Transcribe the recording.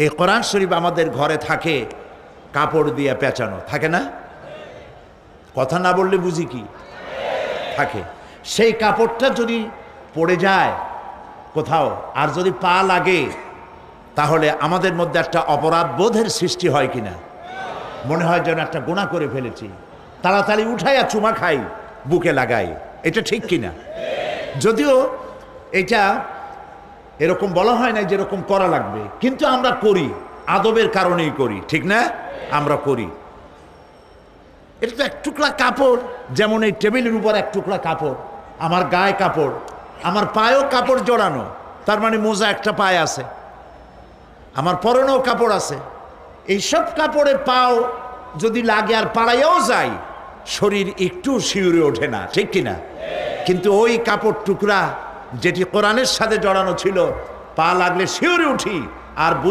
এই কোরআন শরীফ আমাদের ঘরে থাকে কাপড় দিয়ে পেঁচানো, থাকে না? কথা না বললে বুঝি কি থাকে। সেই কাপড়টা যদি পড়ে যায় কোথাও আর যদি পা লাগে, তাহলে আমাদের মধ্যে একটা অপরাধ বোধের সৃষ্টি হয় কিনা, মনে হয় যেন একটা গুনাহ করে ফেলেছি, তাড়াতাড়ি উঠাইয়া চুমা খাই, বুকে লাগাই। এটা ঠিক কিনা? যদিও এটা এরকম বলা হয় না যেরকম করা লাগবে, কিন্তু আমরা করি, আদবের কারণেই করি, ঠিক না? আমরা করি। এটা তো এক টুকরা কাপড়, যেমন এই টেবিলের উপর এক টুকরা কাপড়, আমার গায়ে কাপড়, আমার পায়েও কাপড় জড়ানো, তার মানে মোজা একটা পায়ে আছে, আমার পরনেও কাপড় আছে। এইসব কাপড়ে পাও যদি লাগে আর পাড়াইয়াও যায়, শরীর একটু শিউরে ওঠে না, ঠিক কিনা? কিন্তু ওই কাপড় টুকরা যেটি কোরআনের সাথে জড়ানো ছিল, পা লাগলে শিউরে উঠি আর